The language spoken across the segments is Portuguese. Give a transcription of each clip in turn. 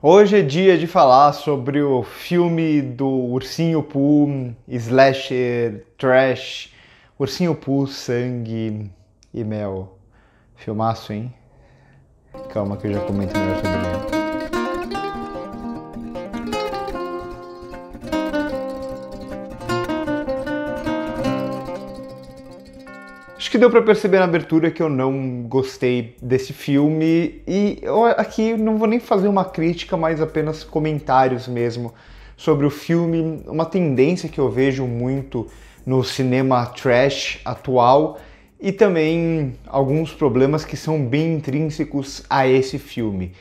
Hoje é dia de falar sobre o filme do Ursinho Pooh, slasher, trash, Ursinho Pooh, sangue e mel. Filmaço, hein? Calma que eu já comento melhor sobre ele. Acho que deu pra perceber na abertura que eu não gostei desse filme e eu aqui não vou nem fazer uma crítica, mas apenas comentários mesmo sobre o filme, uma tendência que eu vejo muito no cinema trash atual e também alguns problemas que são bem intrínsecos a esse filme.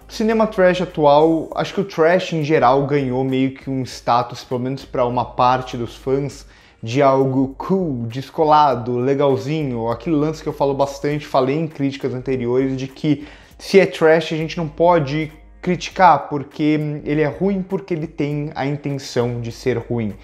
O cinema trash atual, acho que o trash em geral ganhou meio que um status, pelo menos para uma parte dos fãs, de algo cool, descolado, legalzinho, aquele lance que eu falo bastante, falei em críticas anteriores, de que se é trash a gente não pode criticar, porque ele é ruim porque ele tem a intenção de ser ruim.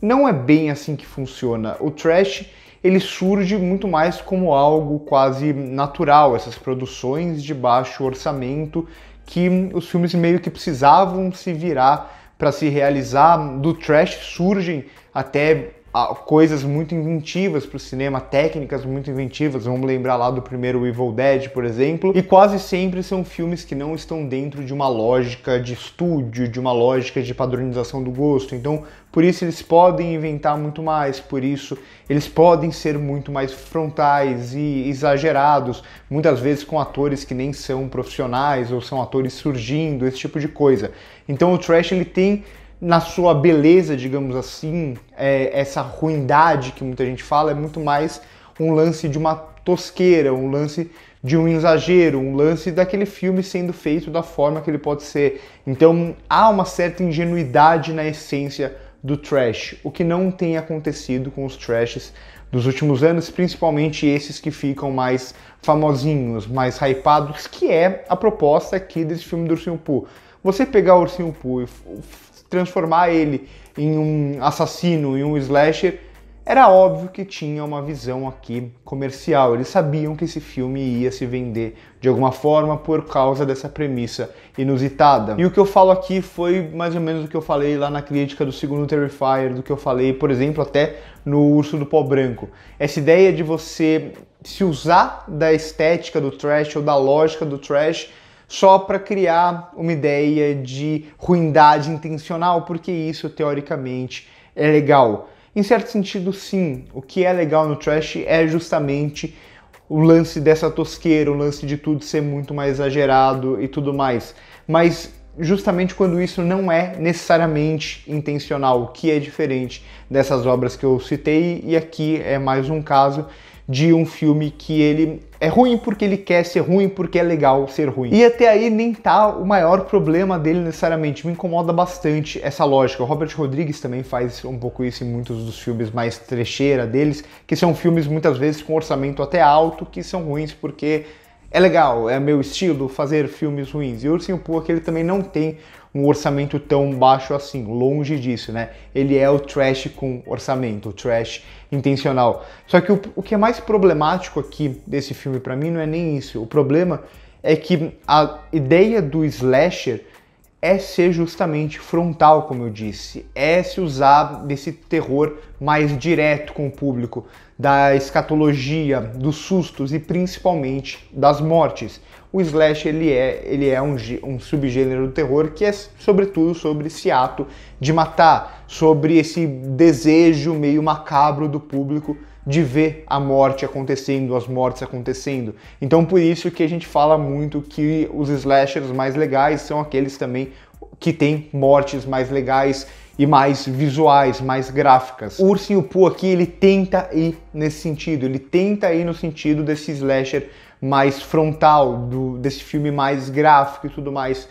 Não é bem assim que funciona. O trash, ele surge muito mais como algo quase natural, essas produções de baixo orçamento que os filmes meio que precisavam se virar para se realizar. Do trash surgem até coisas muito inventivas para o cinema, técnicas muito inventivas, vamos lembrar lá do primeiro Evil Dead, por exemplo, e quase sempre são filmes que não estão dentro de uma lógica de estúdio, de uma lógica de padronização do gosto, então por isso eles podem inventar muito mais, por isso eles podem ser muito mais frontais e exagerados, muitas vezes com atores que nem são profissionais ou são atores surgindo, esse tipo de coisa. Então o trash ele tem na sua beleza, digamos assim, essa ruindade que muita gente fala, é muito mais um lance de uma tosqueira, um lance de um exagero, um lance daquele filme sendo feito da forma que ele pode ser. Então há uma certa ingenuidade na essência do trash, o que não tem acontecido com os trashes dos últimos anos, principalmente esses que ficam mais famosinhos, mais hypados, que é a proposta aqui desse filme do Ursinho Pooh. Você pegar o Ursinho Pooh e transformar ele em um assassino, em um slasher, era óbvio que tinha uma visão aqui comercial. Eles sabiam que esse filme ia se vender de alguma forma por causa dessa premissa inusitada. E o que eu falo aqui foi mais ou menos o que eu falei lá na crítica do segundo Terrifier, do que eu falei, por exemplo, até no Urso do Pó Branco. Essa ideia de você se usar da estética do trash ou da lógica do trash só para criar uma ideia de ruindade intencional, porque isso, teoricamente, é legal. Em certo sentido, sim. O que é legal no trash é justamente o lance dessa tosqueira, o lance de tudo ser muito mais exagerado e tudo mais. Mas justamente quando isso não é necessariamente intencional, o que é diferente dessas obras que eu citei, e aqui é mais um caso de um filme que ele é ruim porque ele quer ser ruim, porque é legal ser ruim. E até aí nem tá o maior problema dele necessariamente, me incomoda bastante essa lógica. O Robert Rodrigues também faz um pouco isso em muitos dos filmes mais trecheira deles, que são filmes muitas vezes com orçamento até alto, que são ruins porque é legal, é meu estilo fazer filmes ruins. E o Ursinho Pooh, que ele também não tem um orçamento tão baixo assim, longe disso, né? Ele é o trash com orçamento, o trash intencional. Só que o que é mais problemático aqui desse filme pra mim não é nem isso. O problema é que a ideia do slasher é ser justamente frontal, como eu disse, é se usar desse terror mais direto com o público, da escatologia, dos sustos e principalmente das mortes. O slash ele é um subgênero do terror que é sobretudo sobre esse ato de matar, sobre esse desejo meio macabro do público de ver a morte acontecendo, as mortes acontecendo. Então por isso que a gente fala muito que os slashers mais legais são aqueles também que têm mortes mais legais e mais visuais, mais gráficas. O Ursinho Pooh aqui, ele tenta ir nesse sentido, ele tenta ir no sentido desse slasher mais frontal, desse filme mais gráfico e tudo mais.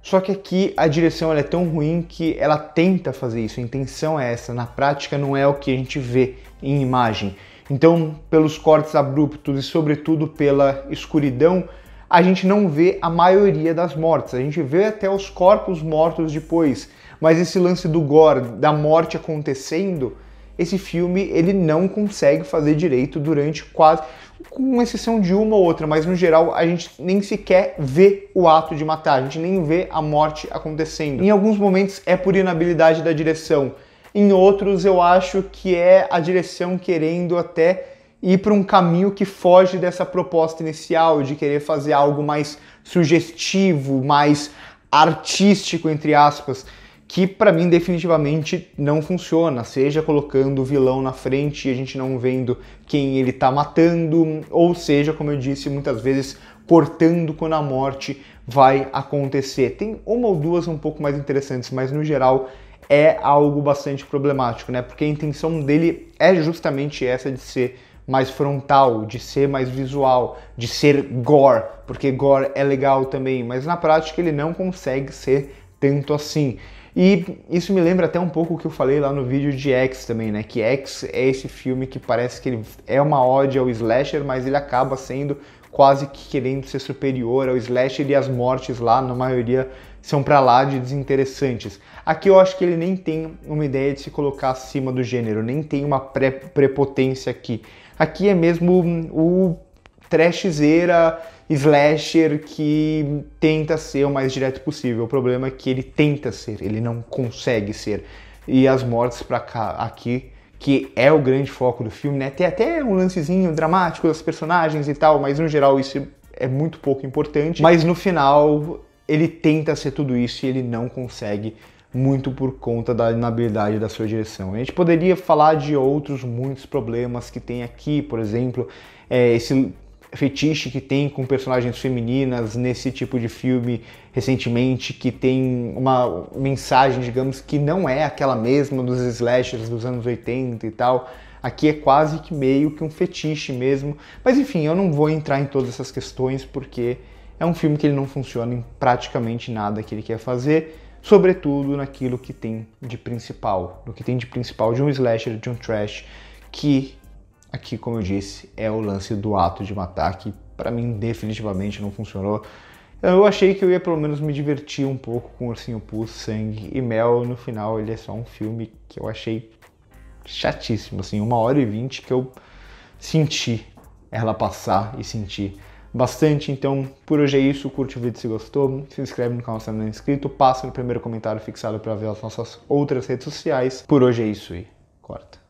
Só que aqui a direção ela é tão ruim que ela tenta fazer isso, a intenção é essa, na prática não é o que a gente vê em imagem. Então, pelos cortes abruptos e sobretudo pela escuridão, a gente não vê a maioria das mortes, a gente vê até os corpos mortos depois, mas esse lance do gore, da morte acontecendo, esse filme ele não consegue fazer direito durante quase com exceção de uma ou outra, mas no geral a gente nem sequer vê o ato de matar, a gente nem vê a morte acontecendo. Em alguns momentos é por inabilidade da direção, em outros eu acho que é a direção querendo até ir para um caminho que foge dessa proposta inicial de querer fazer algo mais sugestivo, mais artístico, entre aspas, que para mim definitivamente não funciona, seja colocando o vilão na frente e a gente não vendo quem ele tá matando, ou seja, como eu disse, muitas vezes cortando quando a morte vai acontecer. Tem uma ou duas um pouco mais interessantes, mas no geral é algo bastante problemático, né? Porque a intenção dele é justamente essa de ser mais frontal, de ser mais visual, de ser gore, porque gore é legal também, mas na prática ele não consegue ser tanto assim. E isso me lembra até um pouco o que eu falei lá no vídeo de X também, né? Que X é esse filme que parece que ele é uma ode ao slasher, mas ele acaba sendo quase que querendo ser superior ao slasher e as mortes lá, na maioria, são pra lá de desinteressantes. Aqui eu acho que ele nem tem uma ideia de se colocar acima do gênero, nem tem uma prepotência aqui. Aqui é mesmo o trashzeira slasher que tenta ser o mais direto possível. O problema é que ele tenta ser, ele não consegue ser. E as mortes pra cá, aqui, que é o grande foco do filme, né? Tem até um lancezinho dramático das personagens e tal, mas no geral isso é muito pouco importante. Mas no final ele tenta ser tudo isso e ele não consegue, muito por conta da inabilidade da sua direção. A gente poderia falar de outros muitos problemas que tem aqui, por exemplo, esse fetiche que tem com personagens femininas nesse tipo de filme recentemente, que tem uma mensagem, digamos, que não é aquela mesma dos slashers dos anos 80 e tal. Aqui é quase que meio que um fetiche mesmo. Mas enfim, eu não vou entrar em todas essas questões porque é um filme que ele não funciona em praticamente nada que ele quer fazer, sobretudo naquilo que tem de principal, no que tem de principal de um slasher, de um trash, que aqui, como eu disse, é o lance do ato de matar, que pra mim definitivamente não funcionou. Eu achei que eu ia pelo menos me divertir um pouco com Ursinho Pooh, Sangue e Mel. No final ele é só um filme que eu achei chatíssimo, assim, 1h20 que eu senti ela passar e senti bastante. Então por hoje é isso, curte o vídeo se gostou, se inscreve no canal se não é inscrito, passa no primeiro comentário fixado para ver as nossas outras redes sociais. Por hoje é isso e corta.